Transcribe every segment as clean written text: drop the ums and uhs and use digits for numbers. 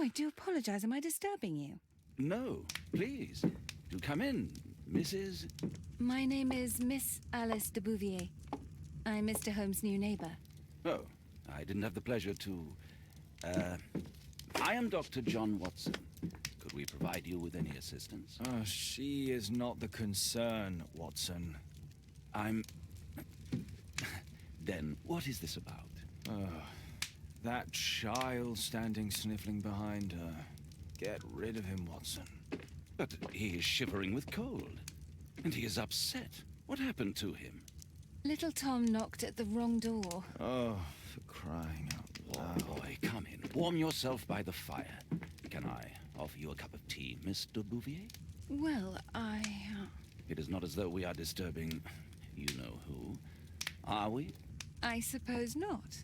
Oh, I do apologize. Am I disturbing you? No, please. Do come in, Mrs. My name is Miss Alice de Bouvier. I'm Mr. Holmes' new neighbor. Oh, I didn't have the pleasure to... I am Dr. John Watson. Could we provide you with any assistance? Oh, she is not the concern, Watson. I'm... Then, what is this about? That child standing sniffling behind her. Get rid of him, Watson. But he is shivering with cold. And he is upset. What happened to him? Little Tom knocked at the wrong door. Oh, for crying out loud. Oh, boy, come in. Warm yourself by the fire. Can I offer you a cup of tea, Miss de Bouvier? Well, It is not as though we are disturbing you-know-who. Are we? I suppose not.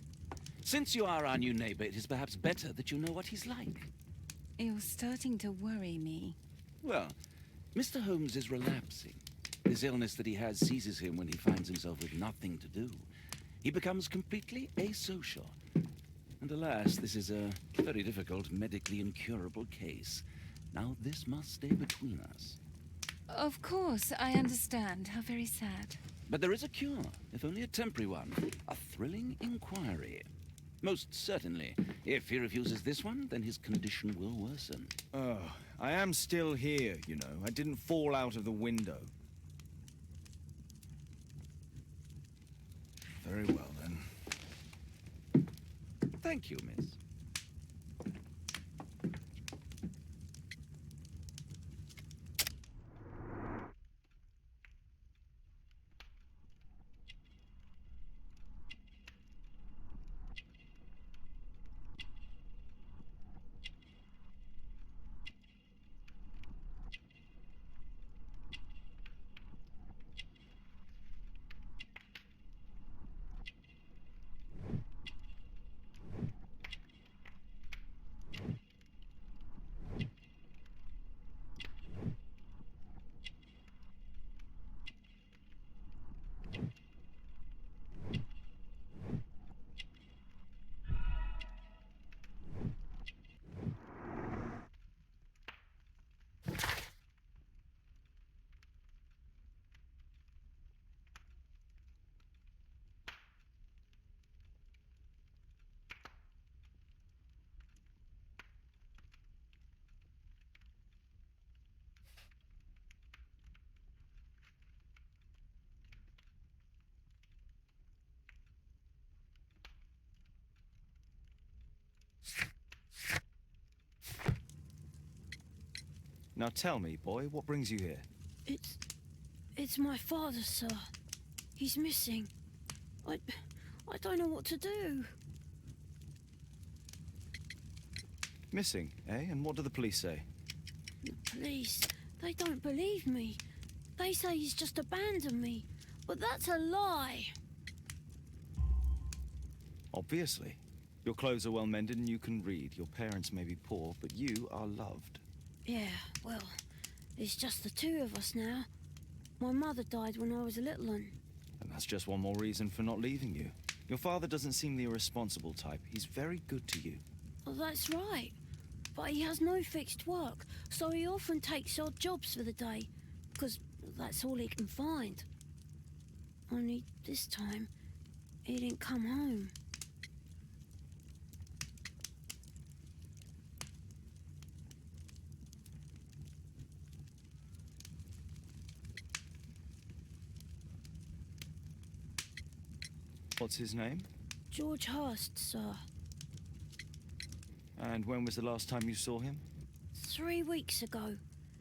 Since you are our new neighbor, it is perhaps better that you know what he's like. You're starting to worry me. Well, Mr. Holmes is relapsing. This illness that he has seizes him when he finds himself with nothing to do. He becomes completely asocial. And alas, this is a very difficult, medically incurable case. Now this must stay between us. Of course, I understand. How very sad. But there is a cure, if only a temporary one. A thrilling inquiry. Most certainly. If he refuses this one, then his condition will worsen. Oh, I am still here, you know. I didn't fall out of the window. Very well, then. Thank you, miss. Now tell me, boy, what brings you here? It's my father, sir. He's missing. I don't know what to do. Missing, eh? And what do the police say? The police, they don't believe me. They say he's just abandoned me. But that's a lie. Obviously. Your clothes are well mended and you can read. Your parents may be poor, but you are loved. Yeah, well, it's just the two of us now. My mother died when I was a little one. And that's just one more reason for not leaving you. Your father doesn't seem the irresponsible type. He's very good to you. Well, that's right. But he has no fixed work, so he often takes odd jobs for the day, because that's all he can find. Only this time, he didn't come home. What's his name? George Hurst, sir. And when was the last time you saw him? 3 weeks ago.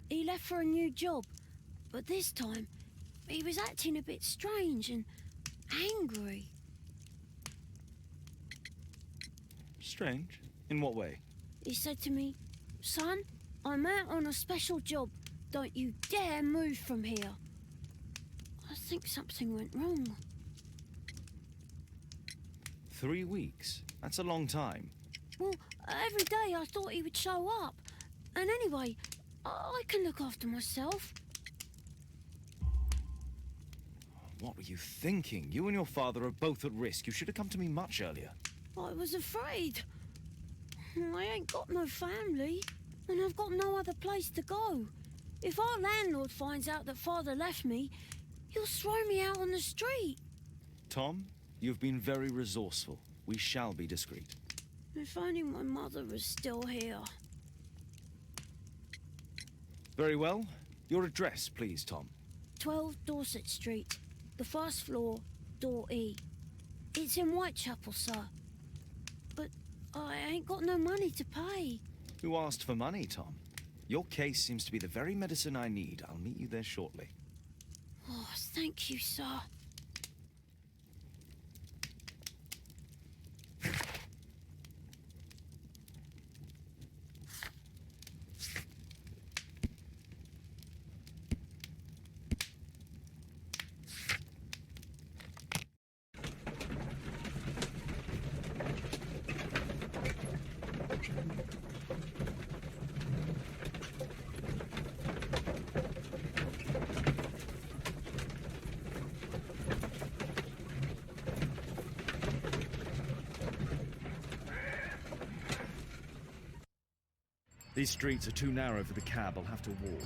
He left for a new job, but this time, he was acting a bit strange and angry. Strange? In what way? He said to me, "Son, I'm out on a special job. Don't you dare move from here." I think something went wrong. 3 weeks? That's a long time. Well, every day I thought he would show up. And anyway, I can look after myself. What were you thinking? You and your father are both at risk. You should have come to me much earlier. I was afraid. I ain't got no family, and I've got no other place to go. If our landlord finds out that Father left me, he'll throw me out on the street. Tom, you've been very resourceful. We shall be discreet. If only my mother was still here. Very well. Your address, please, Tom. 12 Dorset Street, the first floor, door E. It's in Whitechapel, sir. But I ain't got no money to pay. Who asked for money, Tom? Your case seems to be the very medicine I need. I'll meet you there shortly. Oh, thank you, sir. These streets are too narrow for the cab. I'll have to walk.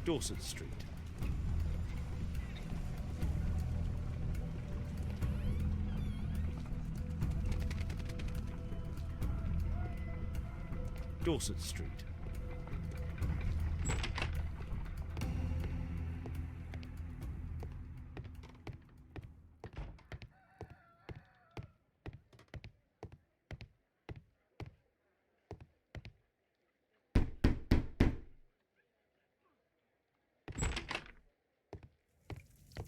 Dorset Street. Dorset Street.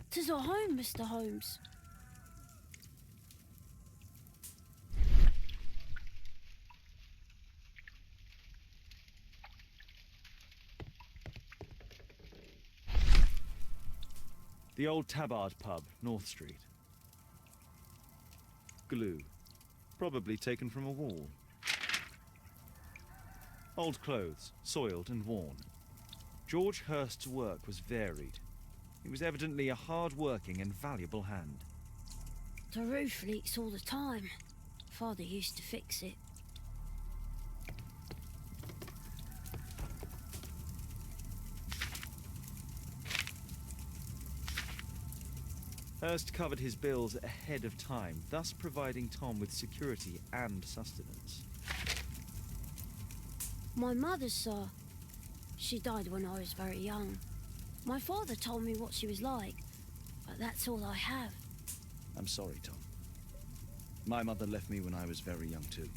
Tis our home, Mr. Holmes. The old Tabard pub, North Street. Glue. Probably taken from a wall. Old clothes, soiled and worn. George Hurst's work was varied. He was evidently a hard-working and valuable hand. The roof leaks all the time. Father used to fix it. Hurst covered his bills ahead of time, thus providing Tom with security and sustenance. My mother, sir, she died when I was very young. My father told me what she was like, but that's all I have. I'm sorry, Tom. My mother left me when I was very young, too.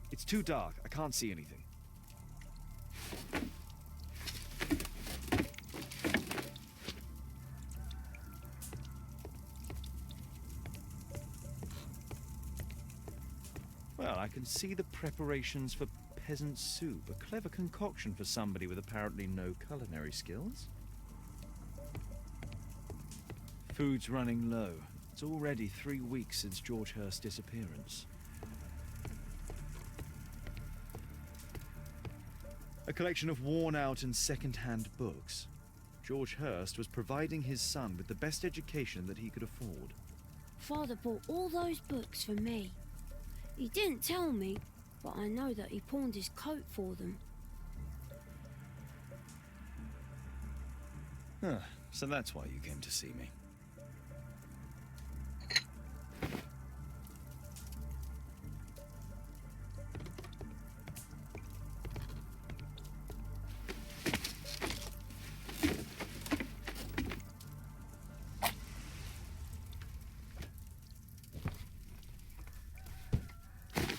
It's too dark. I can't see anything. Well, I can see the preparations for peasant soup, a clever concoction for somebody with apparently no culinary skills. Food's running low. It's already 3 weeks since George Hurst's disappearance. A collection of worn-out and second-hand books. George Hurst was providing his son with the best education that he could afford. Father bought all those books for me. He didn't tell me, but I know that he pawned his coat for them. So that's why you came to see me.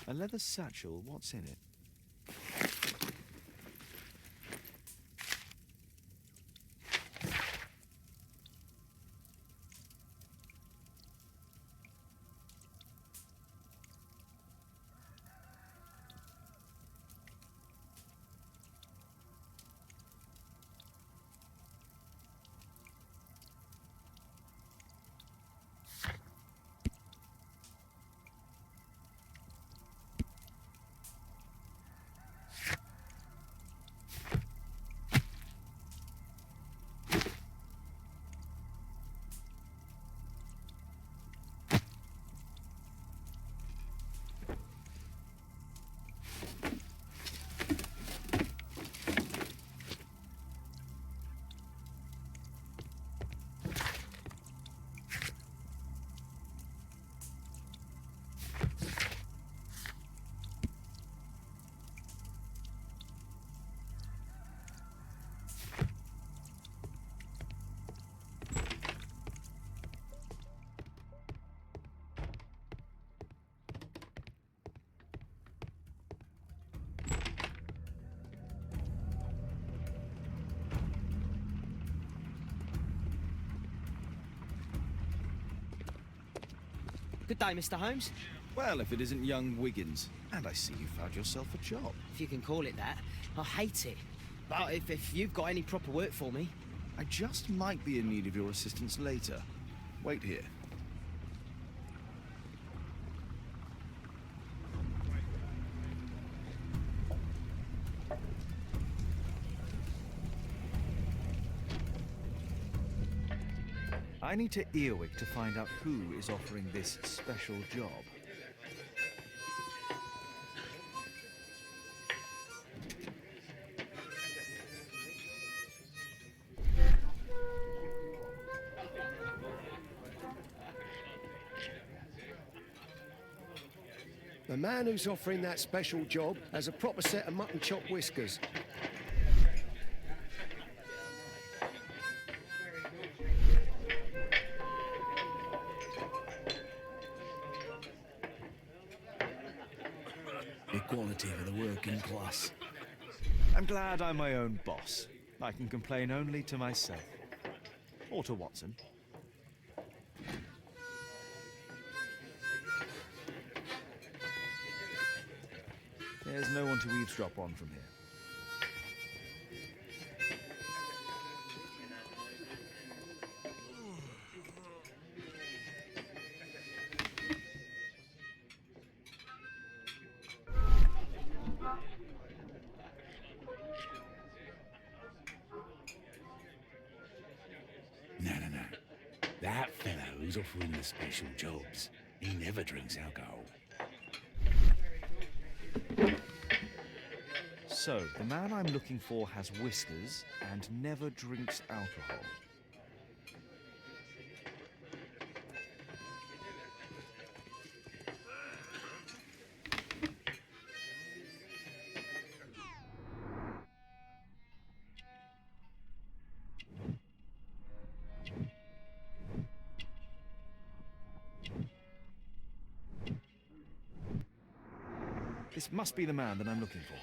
A leather satchel, what's in it? Good day, Mr. Holmes. Well, if it isn't young Wiggins. And I see you found yourself a job. If you can call it that. I hate it. But if you've got any proper work for me... I just might be in need of your assistance later. Wait here. I need to earwig to find out who is offering this special job. The man who's offering that special job has a proper set of mutton chop whiskers. Equality for the working class. I'm glad I'm my own boss. I can complain only to myself. Or to Watson. There's no one to eavesdrop on from here. No. That fellow who's offering the special jobs, he never drinks alcohol. So, the man I'm looking for has whiskers and never drinks alcohol. This must be the man that I'm looking for.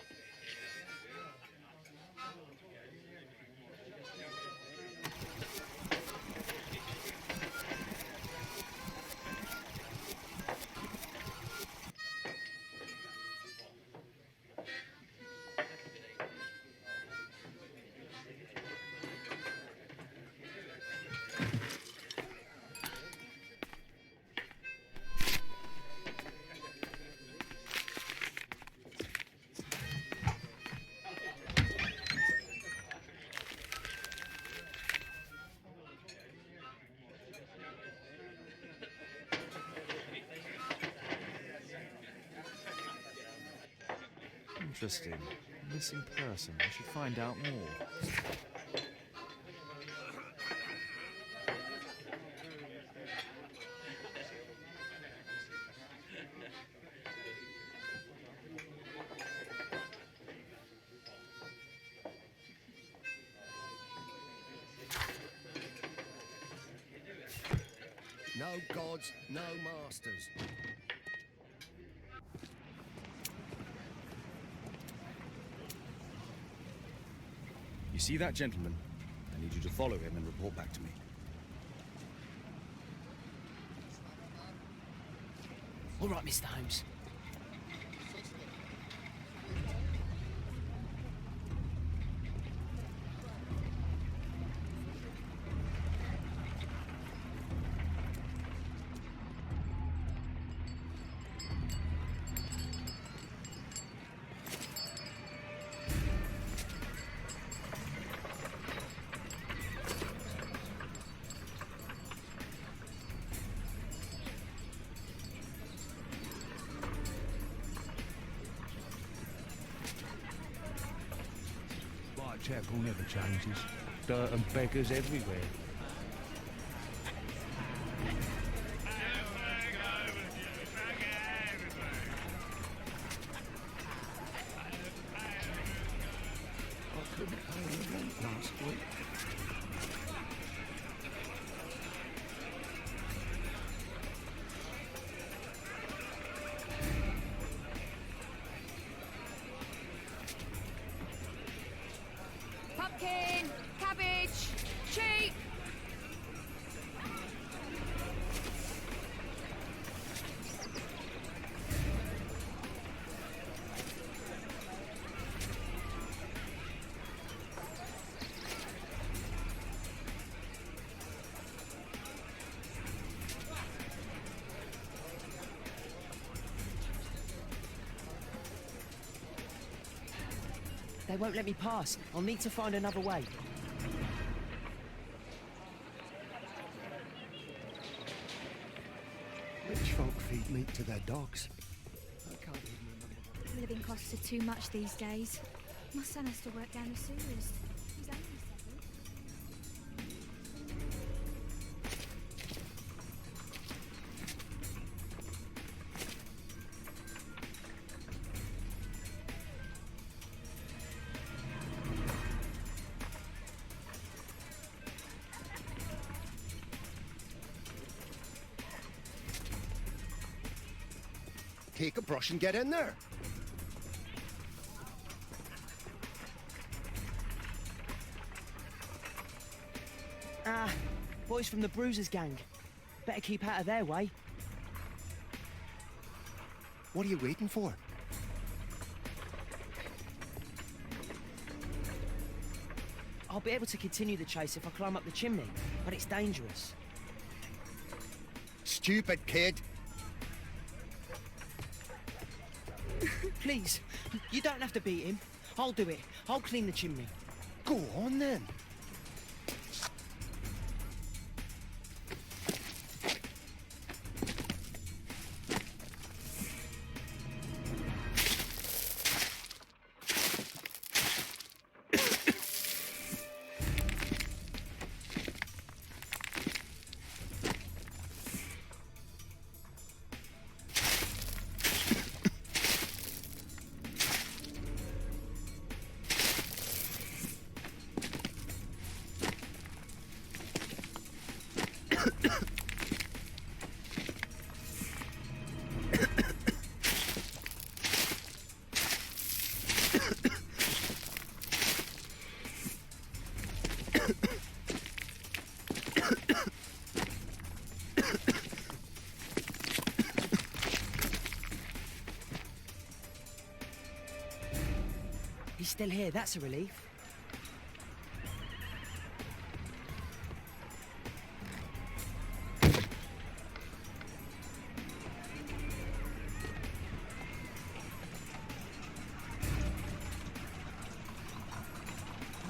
Interesting. Missing person. I should find out more. No gods, no masters. You see that gentleman? I need you to follow him and report back to me. All right, Mr. Holmes. Whitechapel never changes. Dirt and beggars everywhere. I couldn't pay the rent last week. Pumpkin, cabbage, sheep. They won't let me pass. I'll need to find another way. Rich folk feed meat to their dogs. I can't even remember. Living costs are too much these days. My son has to work down the sewers. He's only 7. Take a brush and get in there. Ah, boys from the Bruisers gang. Better keep out of their way. What are you waiting for? I'll be able to continue the chase if I climb up the chimney, but it's dangerous. Stupid kid. Please, you don't have to beat him. I'll do it. I'll clean the chimney. Go on then. He's still here, that's a relief.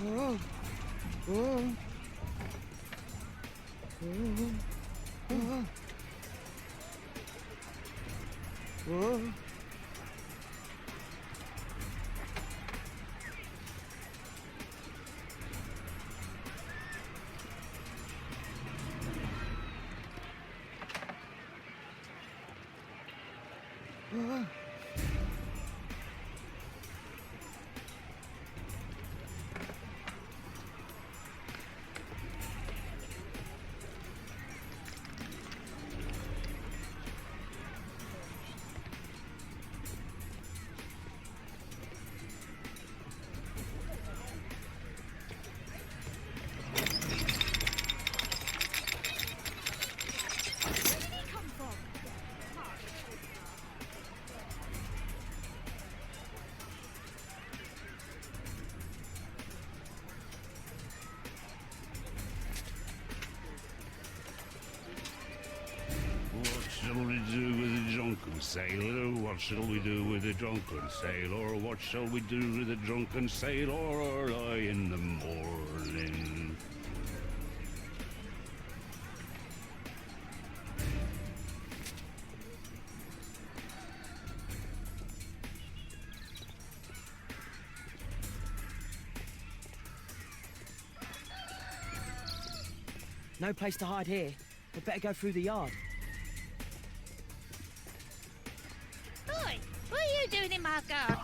Oh. Oh. Oh. Oh. Oh. What shall we do with a drunken sailor? What shall we do with a drunken sailor? What shall we do with a drunken sailor early in the morning? No place to hide here. We'd better go through the yard. Oi, what are you doing in my garden?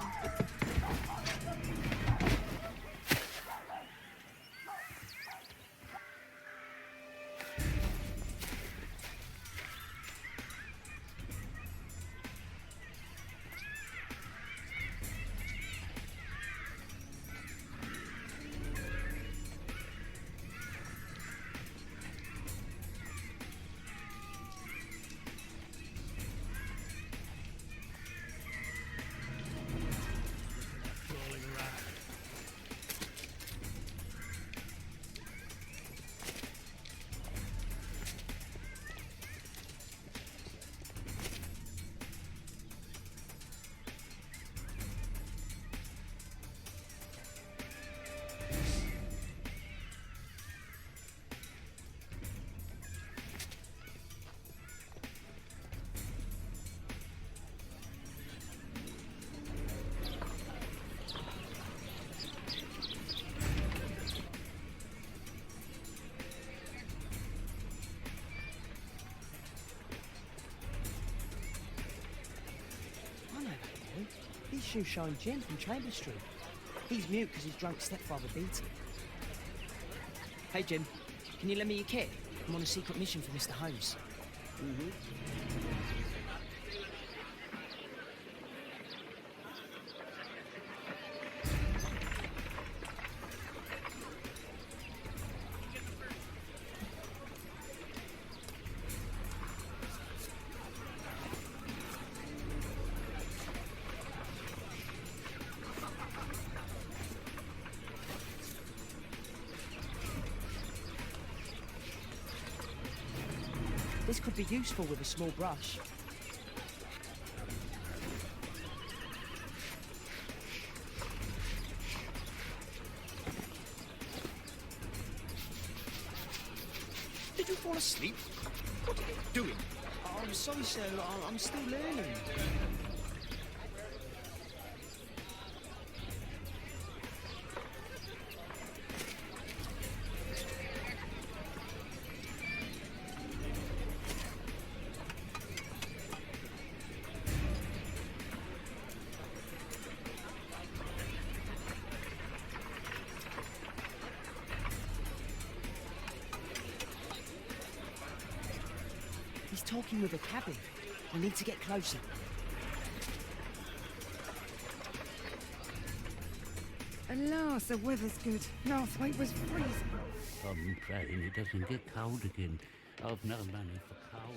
shoe shine Jim from Chamber Street. He's mute because his drunk stepfather beat him. Hey, Jim, can you lend me your kit? I'm on a secret mission for Mr. Holmes. This could be useful with a small brush. Did you fall asleep? What are you doing? Oh, I'm sorry, sir. I'm still learning. He's talking with a cabin. We need to get closer. Alas, the weather's good. Last week was freezing. I'm praying it doesn't get cold again. I've no money for coal.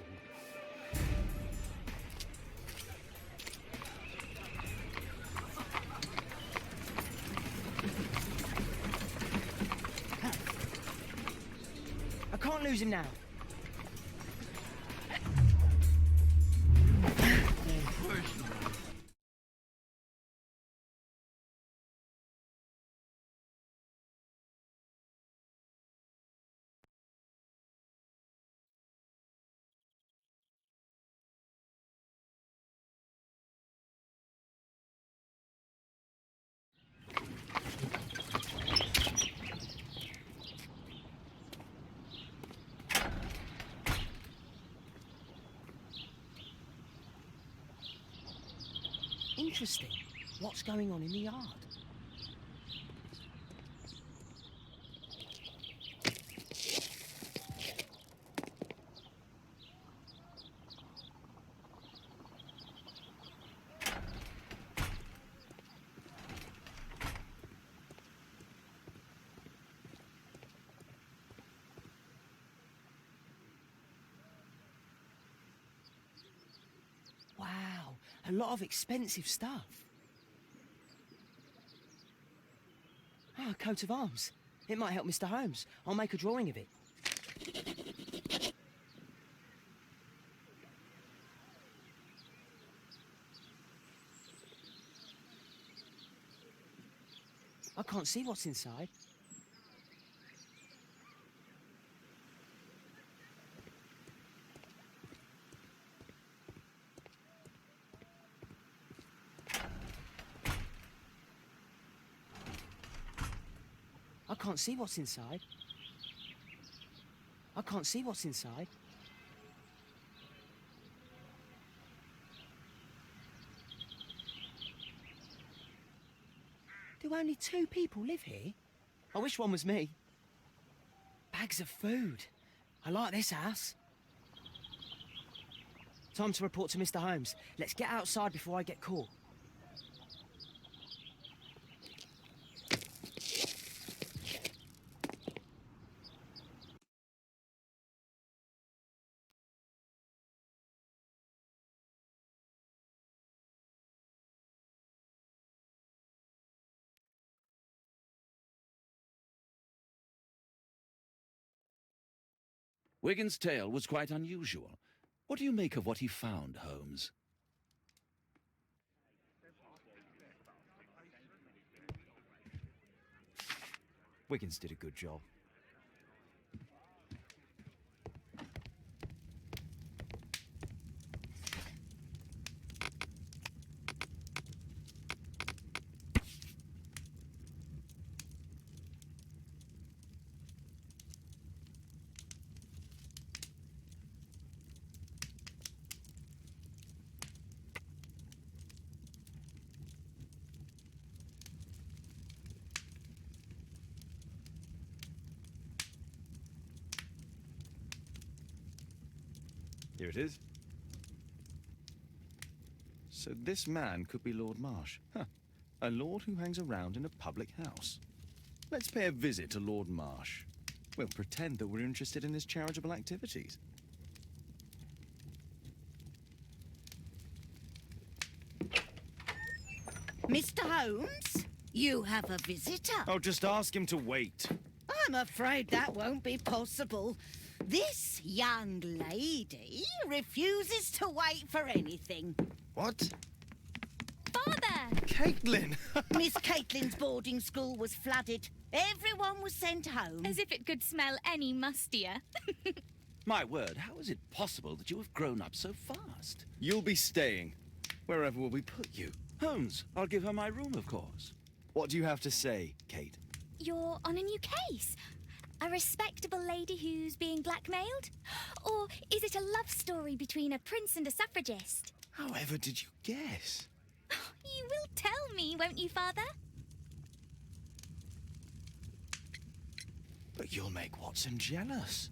I can't lose him now. Interesting. What's going on in the yard? Wow, a lot of expensive stuff. Ah, a coat of arms. It might help Mr. Holmes. I'll make a drawing of it. I can't see what's inside. I can't see what's inside. I can't see what's inside. Do only 2 people live here? I wish one was me. Bags of food. I like this house. Time to report to Mr. Holmes. Let's get outside before I get caught. Wigan's tale was quite unusual. What do you make of what he found, Holmes? Wiggins did a good job. Here it is. So this man could be Lord Marsh. Huh. A lord who hangs around in a public house. Let's pay a visit to Lord Marsh. We'll pretend that we're interested in his charitable activities. Mr. Holmes, you have a visitor. Oh, just ask him to wait. I'm afraid that won't be possible. This young lady refuses to wait for anything. What? Father! Caitlin! Miss Caitlin's boarding school was flooded. Everyone was sent home. As if it could smell any mustier. My word, how is it possible that you have grown up so fast? You'll be staying. Wherever will we put you? Holmes, I'll give her my room, of course. What do you have to say, Kate? You're on a new case. A respectable lady who's being blackmailed? Or is it a love story between a prince and a suffragist? However did you guess? You will tell me, won't you, Father? But you'll make Watson jealous.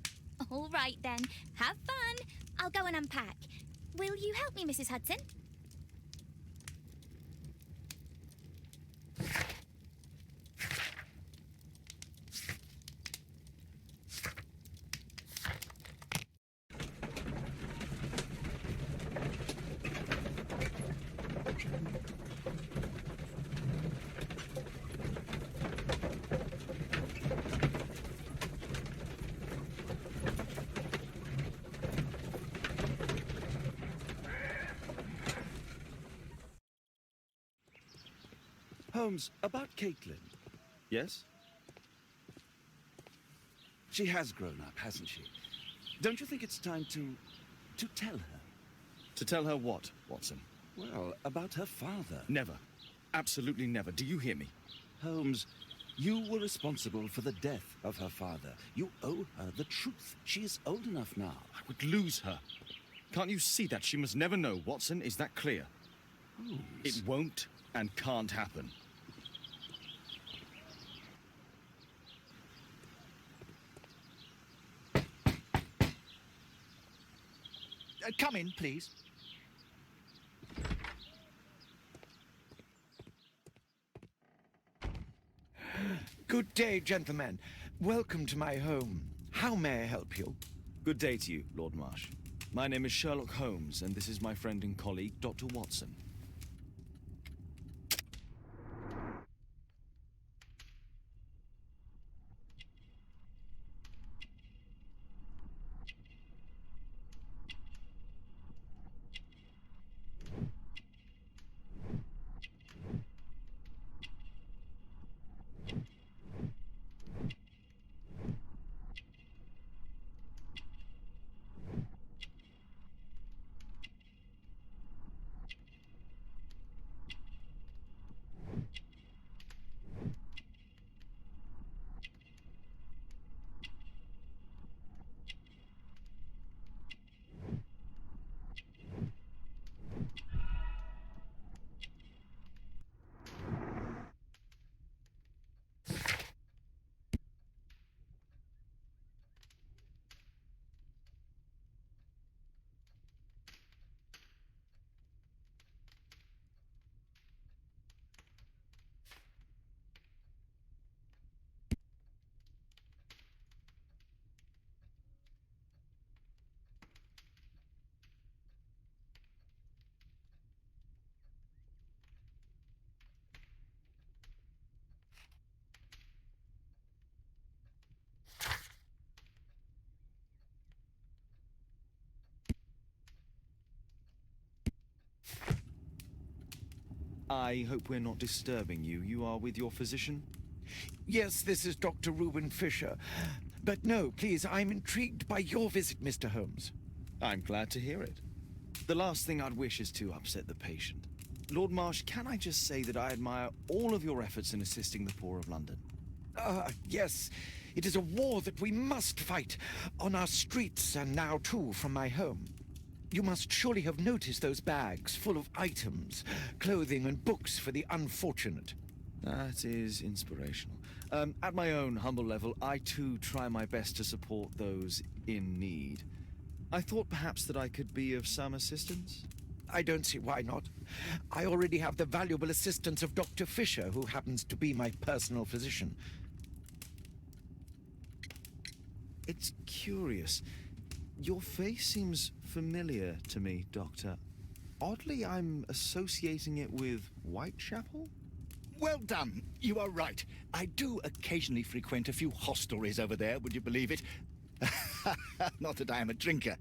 All right, then. Have fun. I'll go and unpack. Will you help me, Mrs. Hudson? Holmes, about Caitlin. Yes? She has grown up, hasn't she? Don't you think it's time to tell her? To tell her what, Watson? Well, about her father. Never. Absolutely never. Do you hear me? Holmes, you were responsible for the death of her father. You owe her the truth. She is old enough now. I would lose her. Can't you see that? She must never know, Watson. Is that clear? Holmes. It won't and can't happen. Come in, please. Good day, gentlemen. Welcome to my home. How may I help you? Good day to you, Lord Marsh. My name is Sherlock Holmes, and this is my friend and colleague, Dr. Watson. I hope we're not disturbing you. You are with your physician? Yes, this is Dr. Reuben Fisher. But no, please, I'm intrigued by your visit, Mr. Holmes. I'm glad to hear it. The last thing I'd wish is to upset the patient. Lord Marsh, can I just say that I admire all of your efforts in assisting the poor of London? Yes. It is a war that we must fight, on our streets and now, too, from my home. You must surely have noticed those bags full of items, clothing and books for the unfortunate. That is inspirational. At my own humble level, I too try my best to support those in need. I thought perhaps that I could be of some assistance. I don't see why not. I already have the valuable assistance of Dr. Fisher, who happens to be my personal physician. It's curious. Your face seems familiar to me, Doctor. Oddly, I'm associating it with Whitechapel? Well done. You are right. I do occasionally frequent a few hostelries over there, would you believe it? Not that I am a drinker.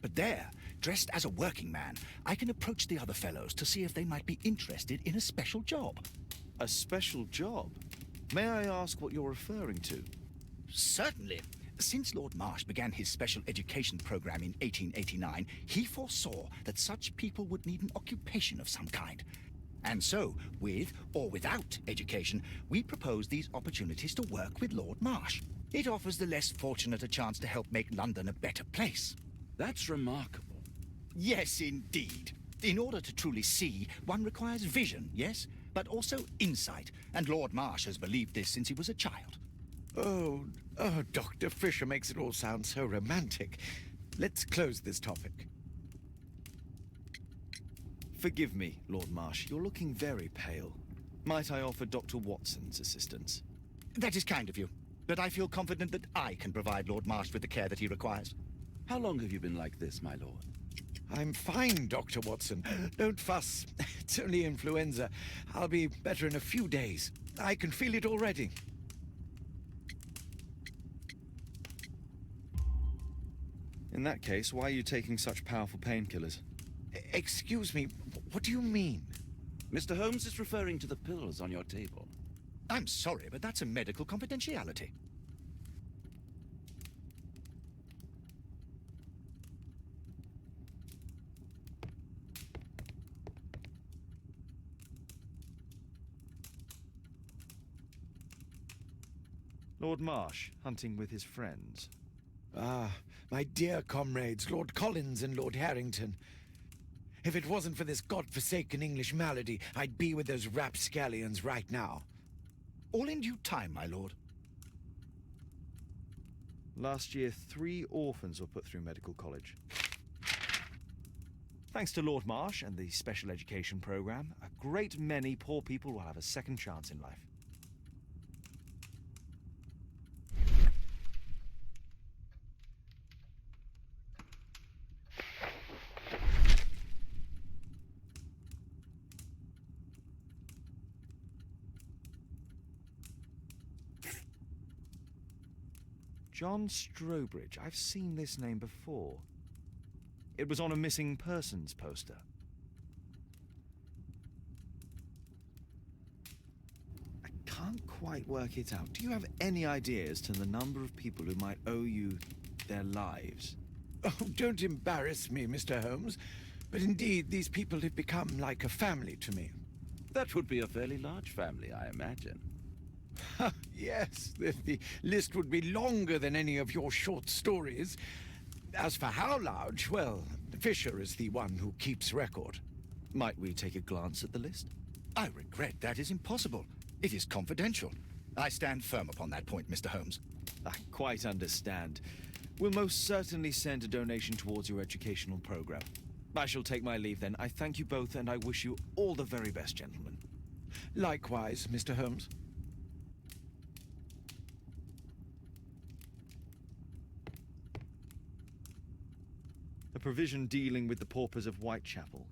But there, dressed as a working man, I can approach the other fellows to see if they might be interested in a special job. A special job? May I ask what you're referring to? Certainly. Since Lord Marsh began his special education program in 1889, he foresaw that such people would need an occupation of some kind. And so, with or without education, we propose these opportunities to work with Lord Marsh. It offers the less fortunate a chance to help make London a better place. That's remarkable. Yes, indeed. In order to truly see, one requires vision, yes, but also insight, and Lord Marsh has believed this since he was a child. Oh, Dr. Fisher makes it all sound so romantic. Let's close this topic. Forgive me, Lord Marsh. You're looking very pale. Might I offer Dr. Watson's assistance? That is kind of you, but I feel confident that I can provide Lord Marsh with the care that he requires. How long have you been like this, my lord? I'm fine, Dr. Watson. Don't fuss. It's only influenza. I'll be better in a few days. I can feel it already. In that case, why are you taking such powerful painkillers? Excuse me, what do you mean? Mr. Holmes is referring to the pills on your table. I'm sorry, but that's a medical confidentiality. Lord Marsh, hunting with his friends. Ah, my dear comrades, Lord Collins and Lord Harrington. If it wasn't for this godforsaken English malady, I'd be with those rapscallions right now. All in due time, my lord. Last year, 3 orphans were put through medical college. Thanks to Lord Marsh and the special education program, a great many poor people will have a second chance in life. John Strobridge. I've seen this name before. It was on a missing persons poster. I can't quite work it out. Do you have any idea as to the number of people who might owe you their lives? Oh, don't embarrass me, Mr. Holmes. But indeed, these people have become like a family to me. That would be a fairly large family, I imagine. Yes, the list would be longer than any of your short stories. As for how large, well, Fisher is the one who keeps record. Might we take a glance at the list? I regret that is impossible. It is confidential. I stand firm upon that point, Mr. Holmes. I quite understand. We'll most certainly send a donation towards your educational program. I shall take my leave then. I thank you both, and I wish you all the very best, gentlemen. Likewise, Mr. Holmes. A provision dealing with the paupers of Whitechapel.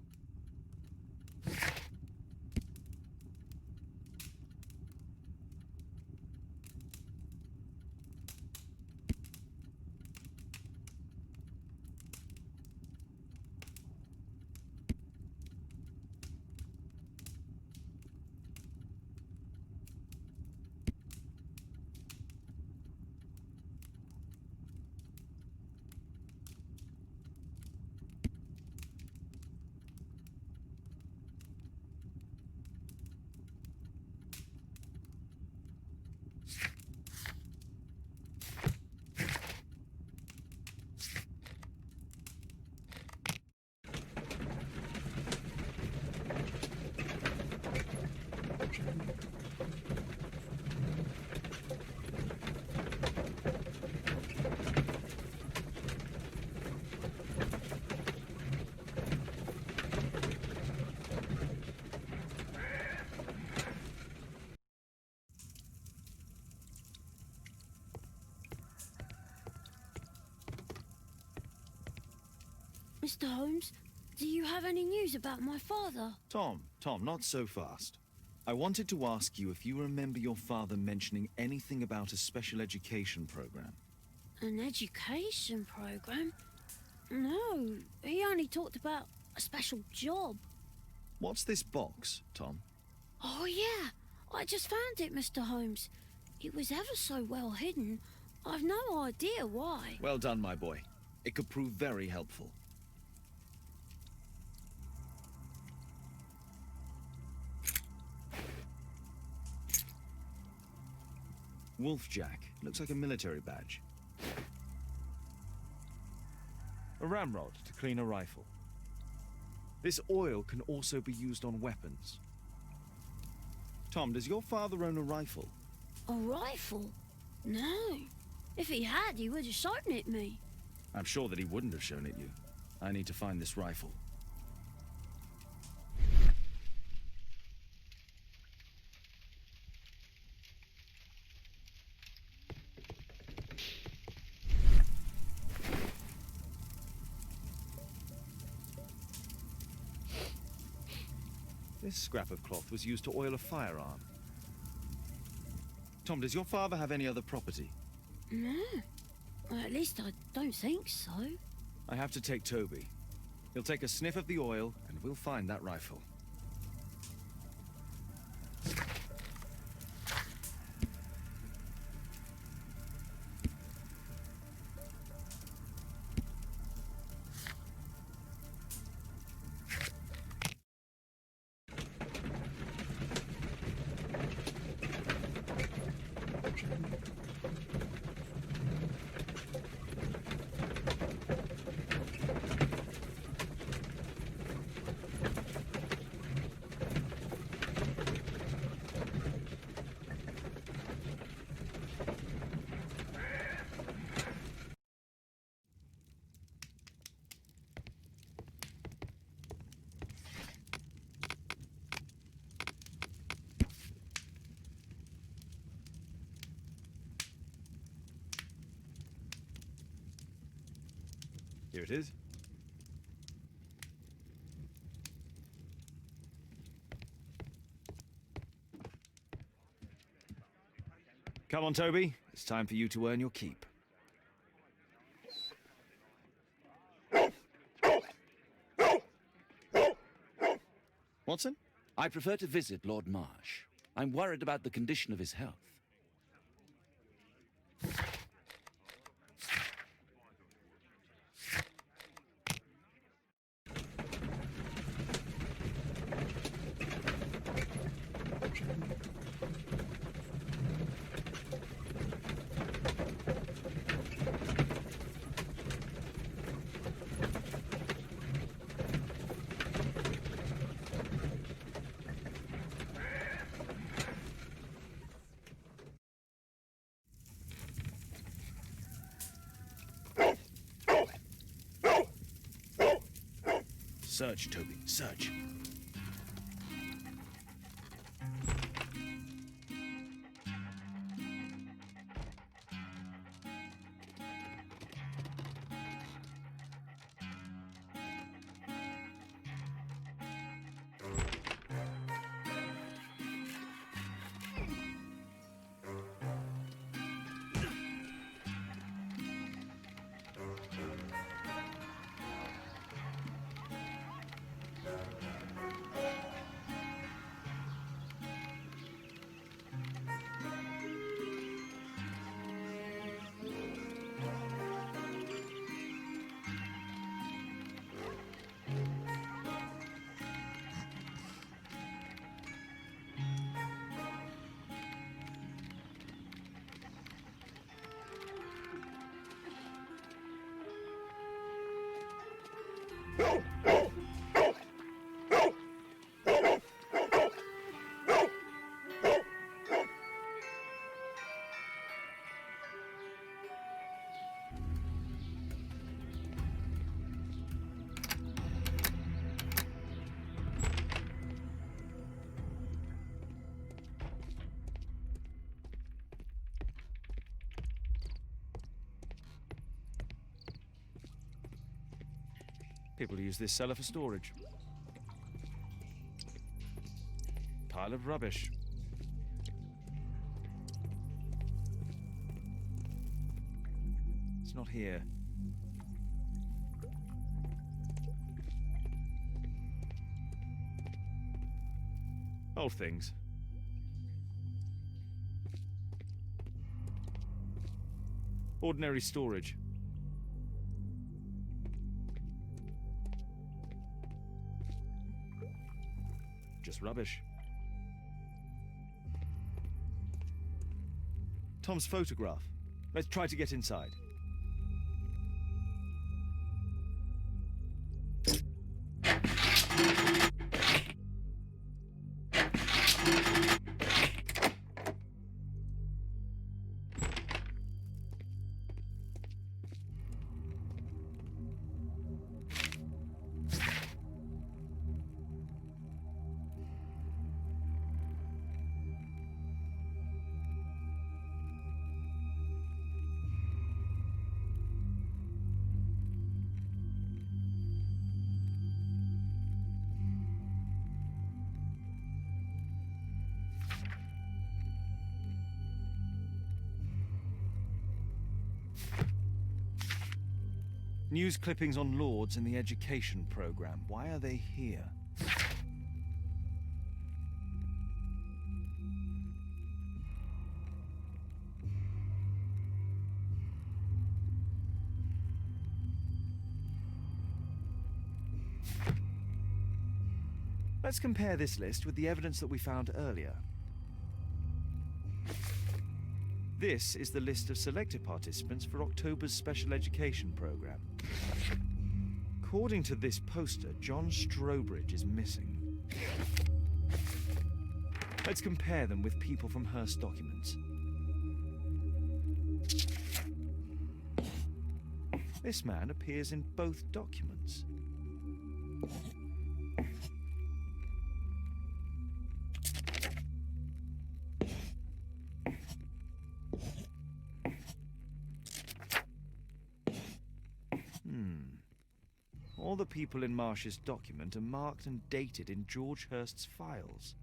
Mr. Holmes, do you have any news about my father? Tom, not so fast. I wanted to ask you if you remember your father mentioning anything about a special education program. An education program? No, he only talked about a special job. What's this box, Tom? Oh, yeah. I just found it, Mr. Holmes. It was ever so well hidden. I've no idea why. Well done, my boy. It could prove very helpful. Wolfjack. Looks like a military badge. A ramrod to clean a rifle. This oil can also be used on weapons. Tom, does your father own a rifle? A rifle? No. If he had, he would have shown it me. I'm sure that he wouldn't have shown it you. I need to find this rifle. This scrap of cloth was used to oil a firearm. Tom, does your father have any other property? No. Well, at least I don't think so. I have to take Toby. He'll take a sniff of the oil, and we'll find that rifle. Here it is. Come on, Toby. It's time for you to earn your keep. Watson? I prefer to visit Lord Marsh. I'm worried about the condition of his health. Search, Toby, search. People use this cellar for storage. Pile of rubbish. It's not here. Old things. Ordinary storage. Just rubbish. Tom's photograph. Let's try to get inside. News clippings on Lords in the education program. Why are they here? Let's compare this list with the evidence that we found earlier. This is the list of selected participants for October's special education program. According to this poster, John Strobridge is missing. Let's compare them with people from Hearst documents. This man appears in both documents. All the people in Marsh's document are marked and dated in George Hurst's files.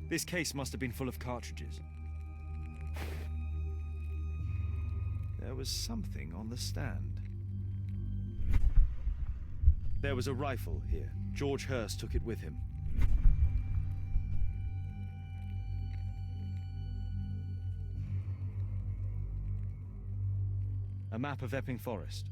This case must have been full of cartridges. There was something on the stand. There was a rifle here. George Hurst took it with him. A map of Epping Forest.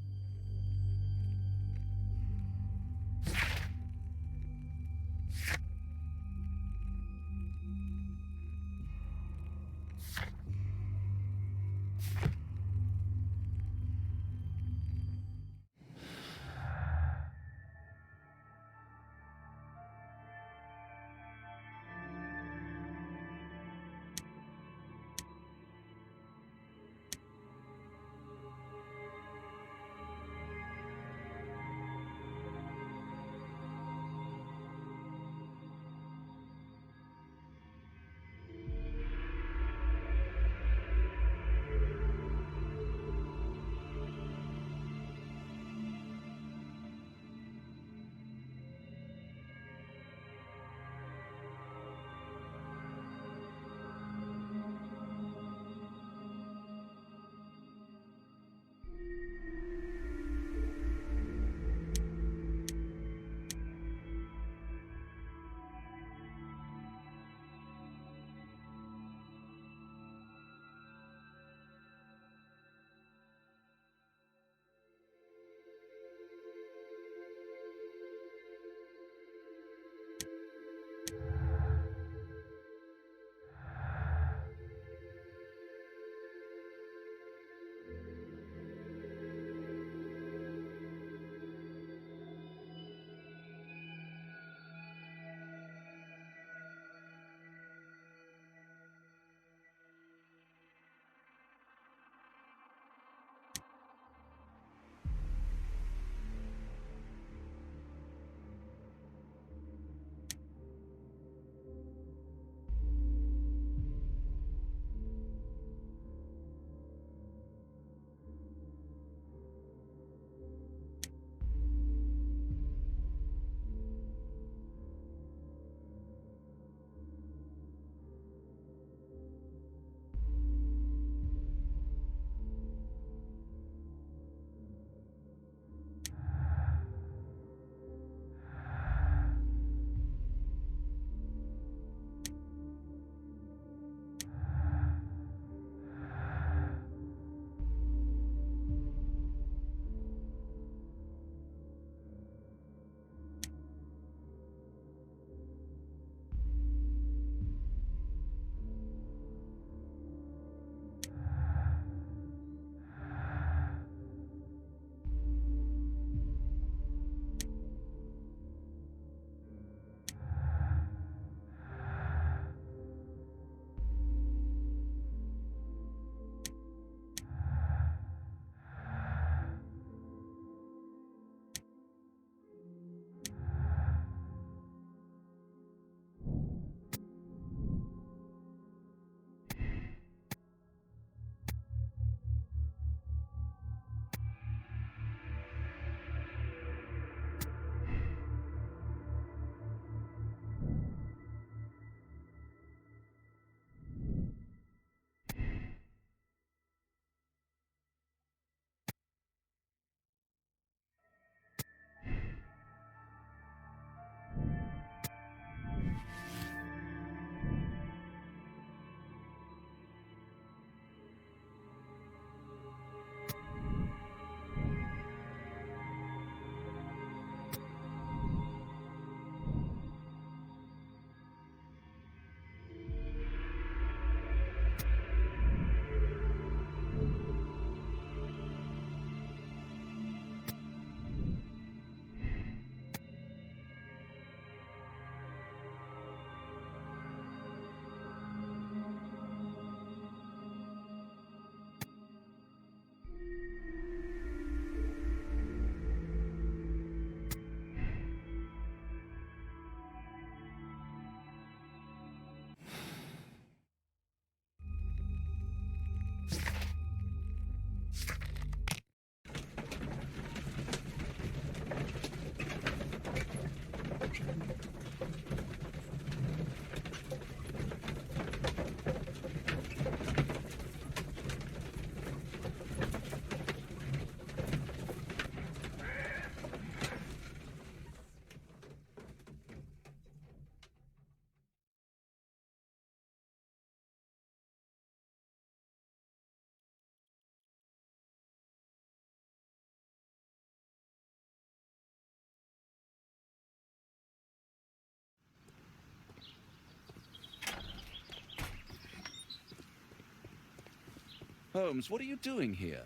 Holmes, what are you doing here?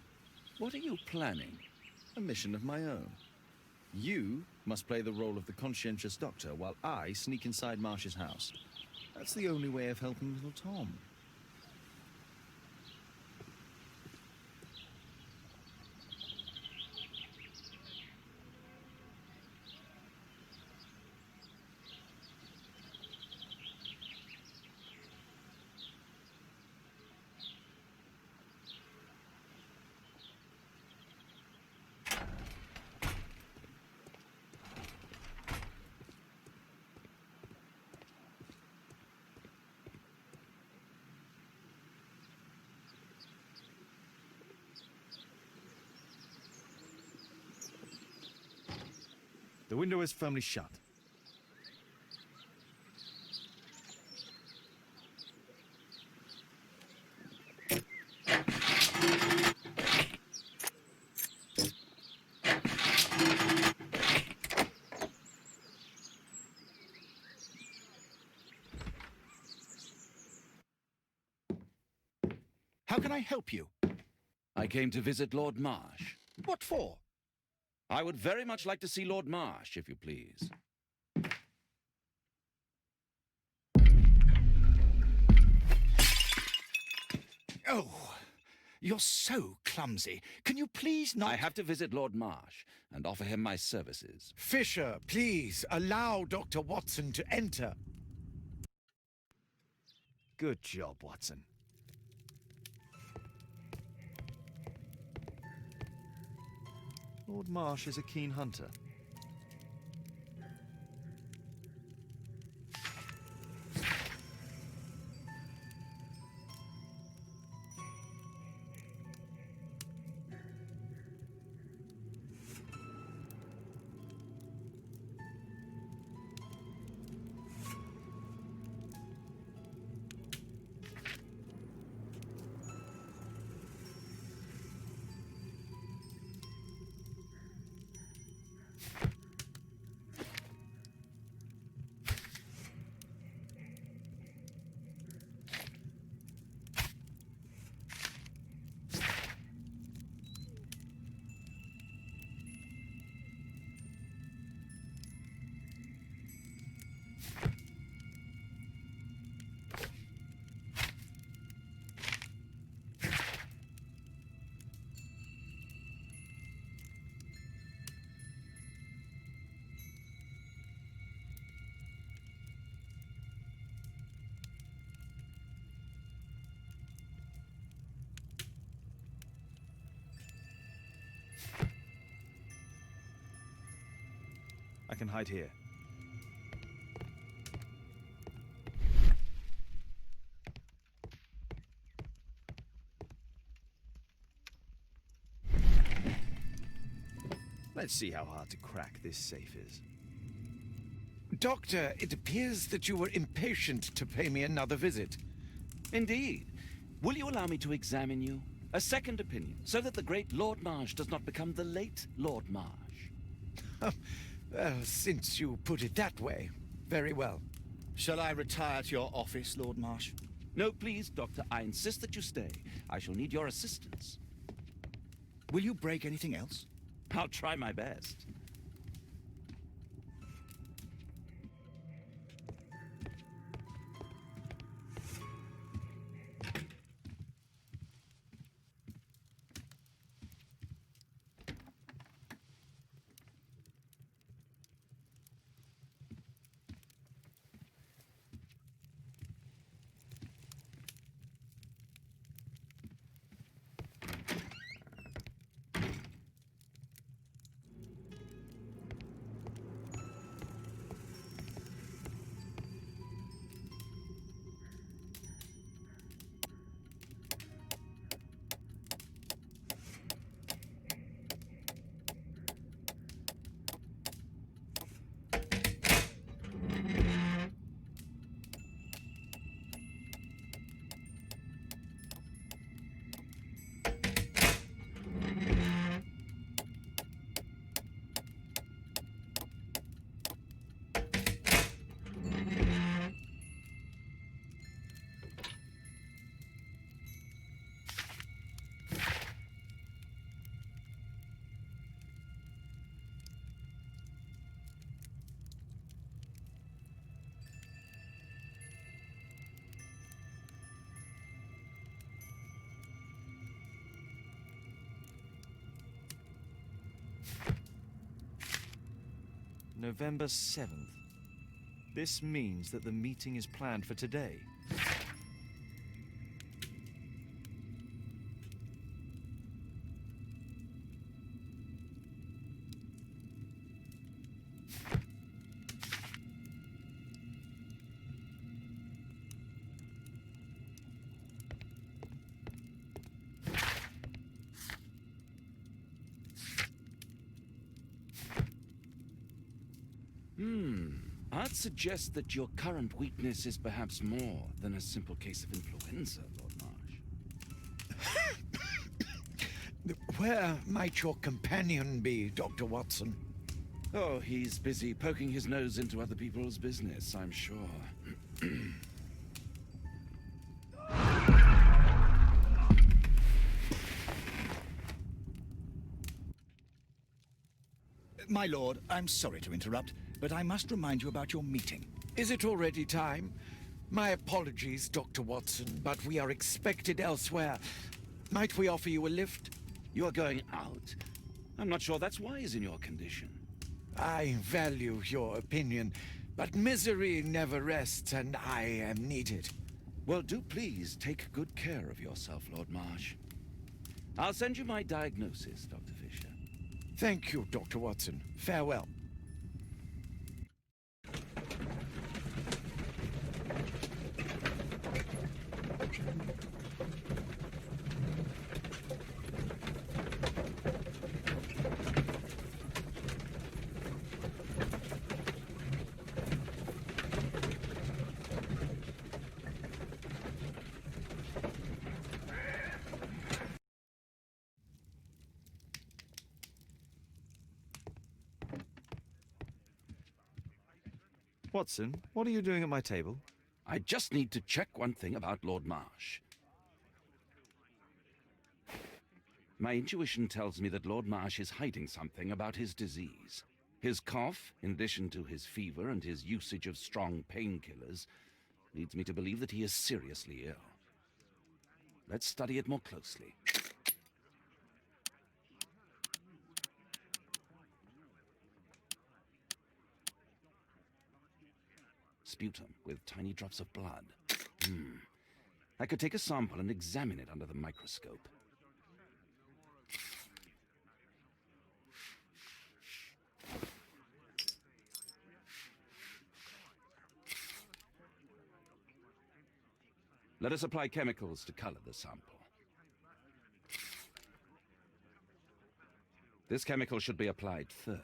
What are you planning? A mission of my own. You must play the role of the conscientious doctor while I sneak inside Marsh's house. That's the only way of helping little Tom. The window is firmly shut. How can I help you? I came to visit Lord Marsh. What for? I would very much like to see Lord Marsh, if you please. Oh, you're so clumsy. Can you please not... I have to visit Lord Marsh and offer him my services. Fisher, please, allow Dr. Watson to enter. Good job, Watson. Lord Marsh is a keen hunter. I can hide here. Let's see how hard to crack this safe is. Doctor, it appears that you were impatient to pay me another visit. Indeed. Will you allow me to examine you? A second opinion, so that the great Lord Marsh does not become the late Lord Marsh. Well, since you put it that way, very well. Shall I retire to your office, Lord Marsh? No, please, Doctor. I insist that you stay. I shall need your assistance. Will you break anything else? I'll try my best. November 7th. This means that the meeting is planned for today. I'd suggest that your current weakness is perhaps more than a simple case of influenza, Lord Marsh. Where might your companion be, Dr. Watson? Oh, he's busy poking his nose into other people's business, I'm sure. My lord, I'm sorry to interrupt, but I must remind you about your meeting. Is it already time? My apologies, Dr. Watson, but we are expected elsewhere. Might we offer you a lift? You are going out? I'm not sure that's wise in your condition. I value your opinion, but misery never rests, and I am needed. Well, do please take good care of yourself, Lord Marsh. I'll send you my diagnosis, Dr. Fisher. Thank you, Dr. Watson. Farewell. Watson, what are you doing at my table? I just need to check one thing about Lord Marsh. My intuition tells me that Lord Marsh is hiding something about his disease. His cough, in addition to his fever and his usage of strong painkillers, leads me to believe that he is seriously ill. Let's study it more closely. Sputum with tiny drops of blood. I could take a sample and examine it under the microscope. Let us apply chemicals to color the sample. This chemical should be applied third.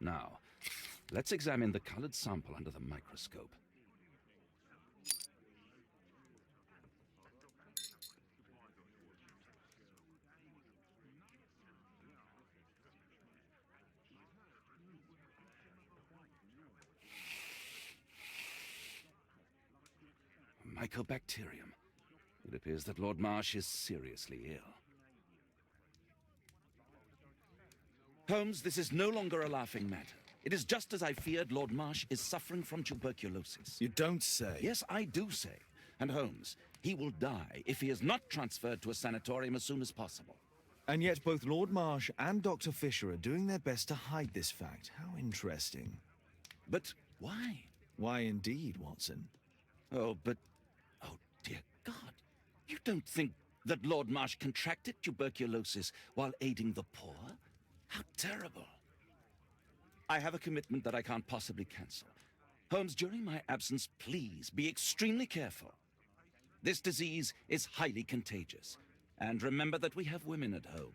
Now, let's examine the colored sample under the microscope. Mycobacterium. It appears that Lord Marsh is seriously ill. Holmes, this is no longer a laughing matter. It is just as I feared. Lord Marsh is suffering from tuberculosis. You don't say. Yes, I do say. And Holmes, he will die if he is not transferred to a sanatorium as soon as possible. And yet both Lord Marsh and Dr. Fisher are doing their best to hide this fact. How interesting. But why? Why indeed, Watson? Oh, dear God. You don't think that Lord Marsh contracted tuberculosis while aiding the poor? How terrible. I have a commitment that I can't possibly cancel. Holmes, during my absence, please be extremely careful. This disease is highly contagious. And remember that we have women at home.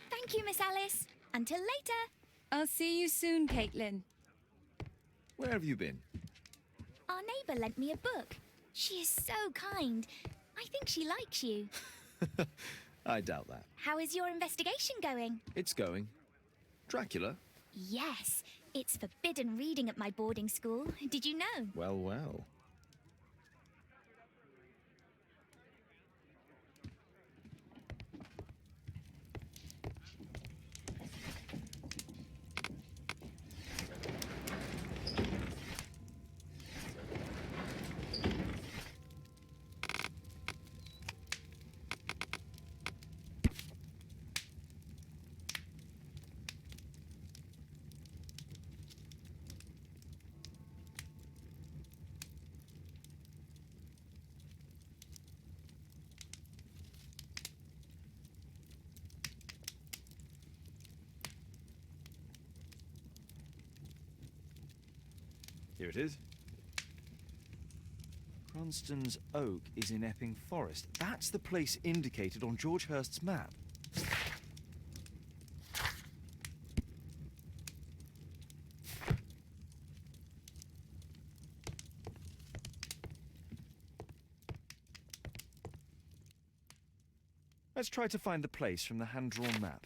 Thank you, Miss Alice. Until later. I'll see you soon, Caitlin. Where have you been? Our neighbour lent me a book. She is so kind. I think she likes you. I doubt that. How is your investigation going? It's going. Dracula? Yes, it's forbidden reading at my boarding school. Did you know? Well, well. Here it is. Cranston's Oak is in Epping Forest. That's the place indicated on George Hurst's map. Let's try to find the place from the hand-drawn map.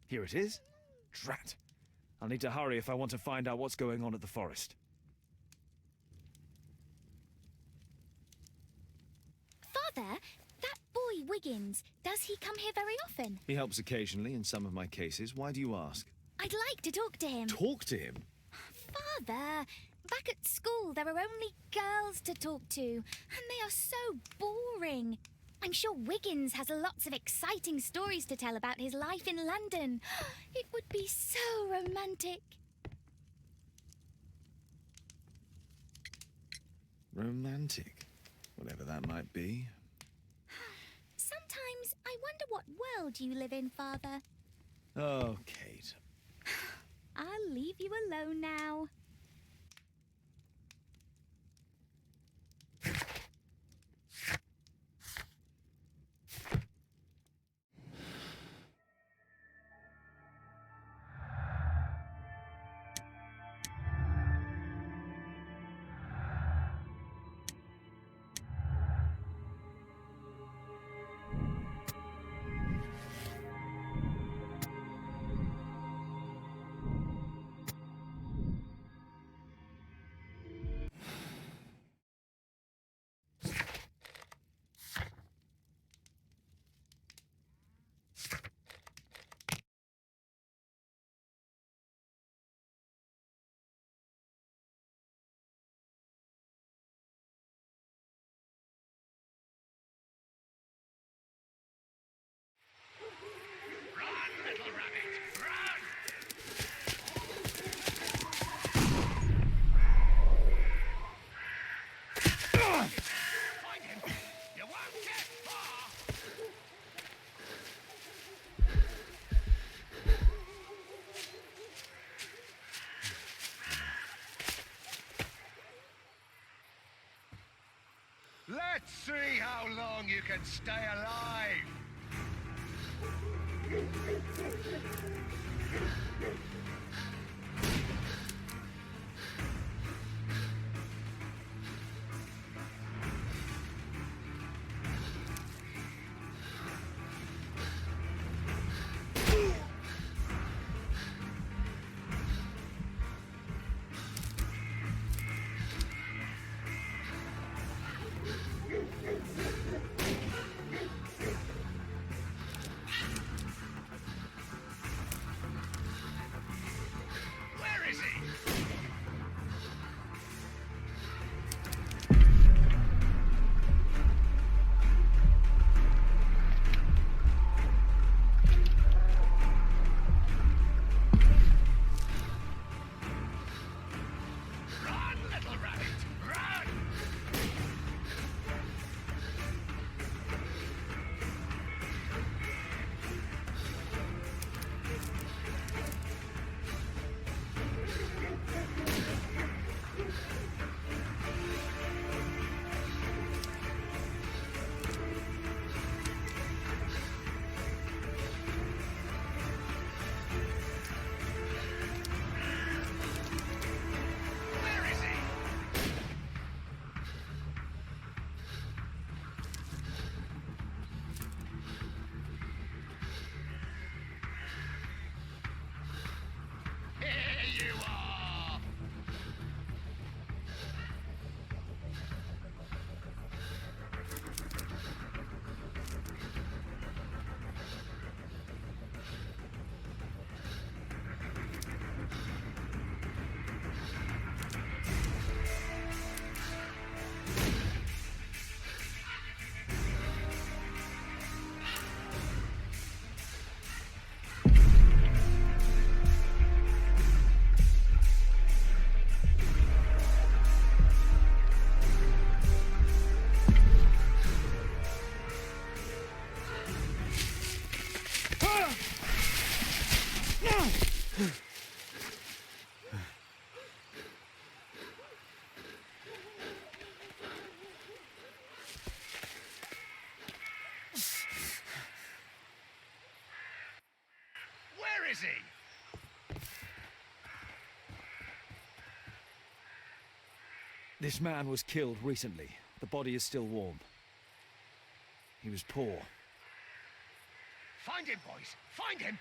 Here it is. Drat. I'll need to hurry if I want to find out what's going on at the forest. Father, that boy Wiggins, does he come here very often? He helps occasionally in some of my cases. Why do you ask? I'd like to talk to him. Talk to him? Father, back at school there are only girls to talk to, and they are so boring. I'm sure Wiggins has lots of exciting stories to tell about his life in London. It would be so romantic. Romantic? Whatever that might be. Sometimes I wonder what world you live in, Father. Oh, Kate. I'll leave you alone now. Let's see how long you can stay alive! Where is he? This man was killed recently. The body is still warm. He was poor. Find him, boys! Find him!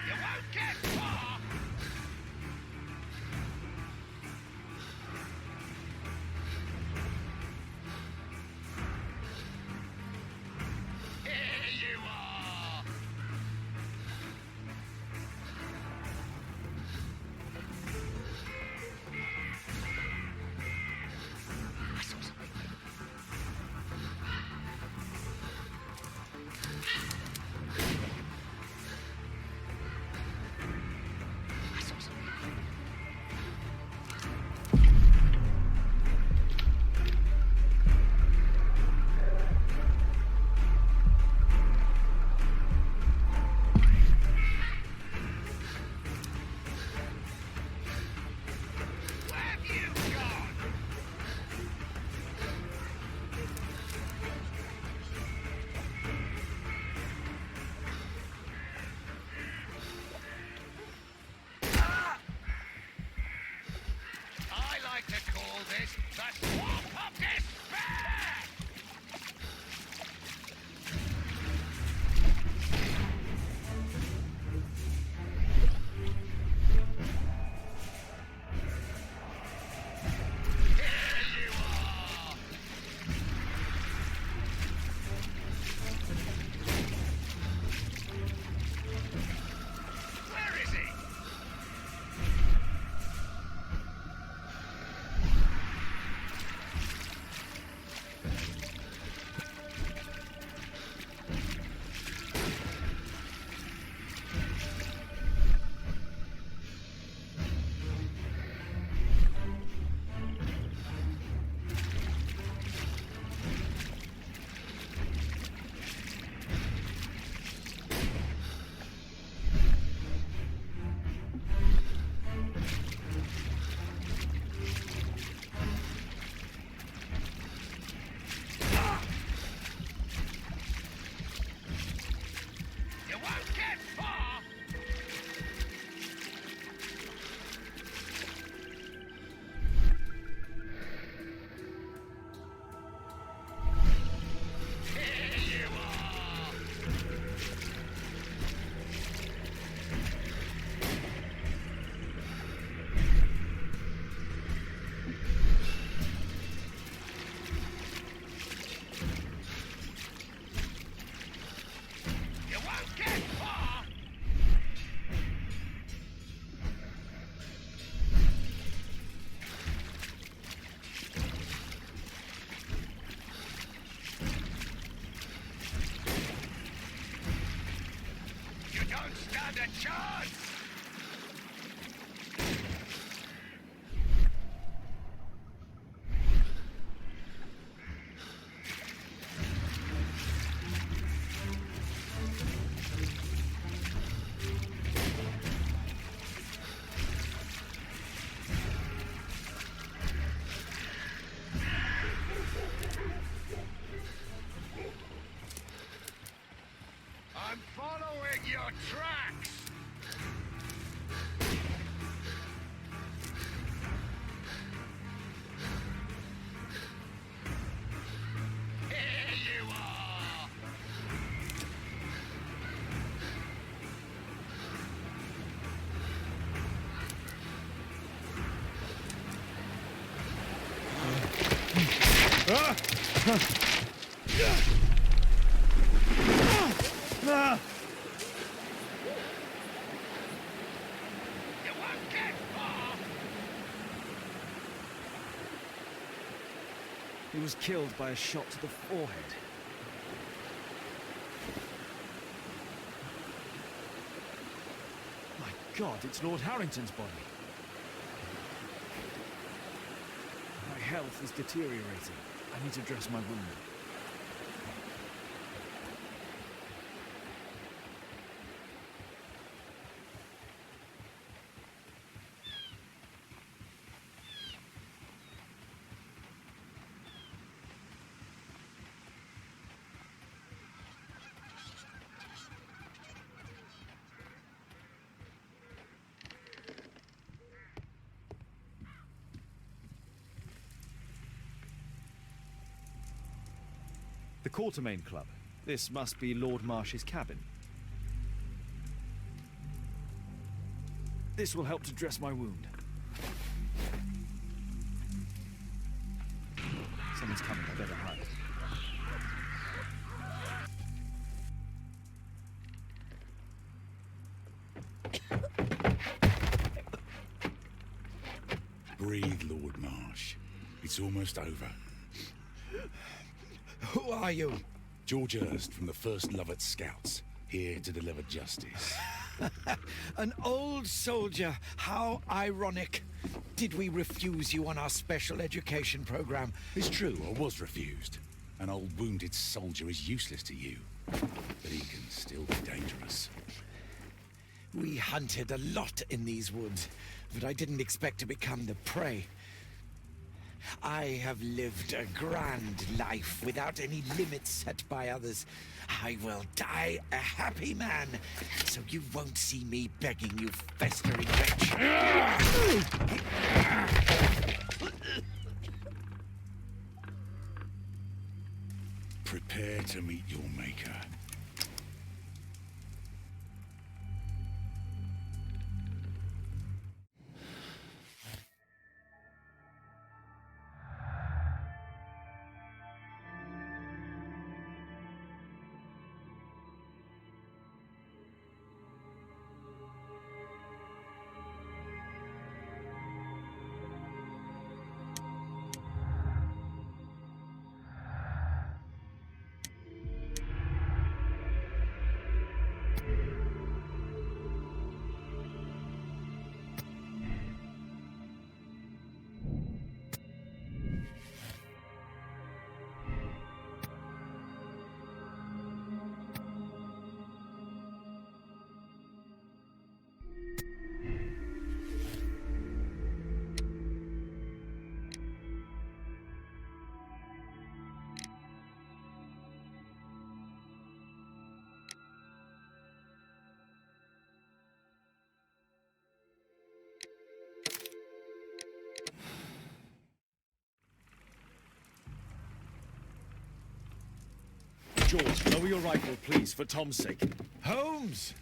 You won't get far! Here you are! I saw something. I saw something. Where have you gone? I like to call this the swamp of despair! Here you are! Where is he? You won't get far! Here you are! You won't get far! You don't stand a chance! I'm following your tracks! Here you are! You won't get far! He was killed by a shot to the forehead. My God, it's Lord Harrington's body. My health is deteriorating. I need to dress my wound. The Quartermain Club. This must be Lord Marsh's cabin. This will help to dress my wound. Someone's coming, I better hide. Breathe, Lord Marsh. It's almost over. Who are you? George Hurst from the 1st Lovett Scouts, here to deliver justice. An old soldier. How ironic. Did we refuse you on our special education program? It's true, I was refused. An old wounded soldier is useless to you, but he can still be dangerous. We hunted a lot in these woods, but I didn't expect to become the prey. I have lived a grand life without any limits set by others. I will die a happy man, so you won't see me begging, you festering wretch. Prepare to meet your maker. George, lower your rifle, please, for Tom's sake. Holmes!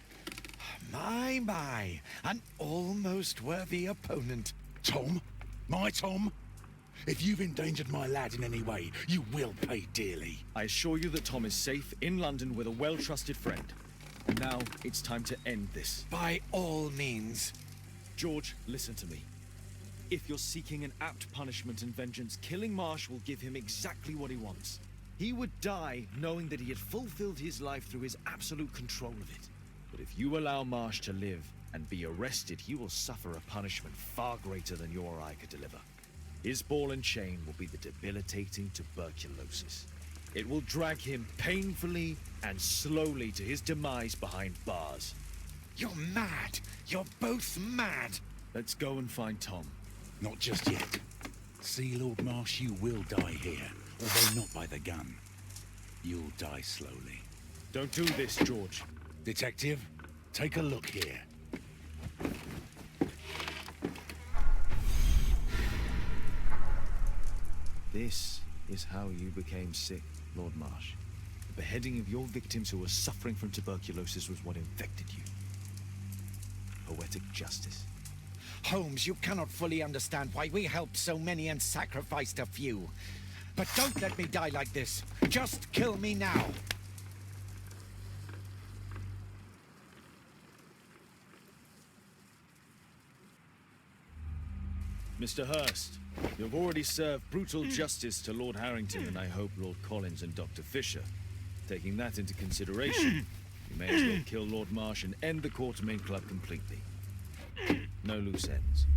My, an almost worthy opponent. Tom? My Tom? If you've endangered my lad in any way, you will pay dearly. I assure you that Tom is safe in London with a well-trusted friend. And now it's time to end this. By all means. George, listen to me. If you're seeking an apt punishment and vengeance, killing Marsh will give him exactly what he wants. He would die knowing that he had fulfilled his life through his absolute control of it. But if you allow Marsh to live and be arrested, he will suffer a punishment far greater than you or I could deliver. His ball and chain will be the debilitating tuberculosis. It will drag him painfully and slowly to his demise behind bars. You're mad. You're both mad. Let's go and find Tom. Not just yet. See, Lord Marsh, you will die here, although not by the gun. You'll die slowly. Don't do this, George. Detective, take a look here. This is how you became sick, Lord Marsh. The beheading of your victims who were suffering from tuberculosis was what infected you. Poetic justice. Holmes, you cannot fully understand why we helped so many and sacrificed a few. But don't let me die like this. Just kill me now. Mr. Hurst, you've already served brutal justice to Lord Harrington and I hope Lord Collins and Dr. Fisher. Taking that into consideration, you may as well kill Lord Marsh and end the Quartermain Club completely. No loose ends.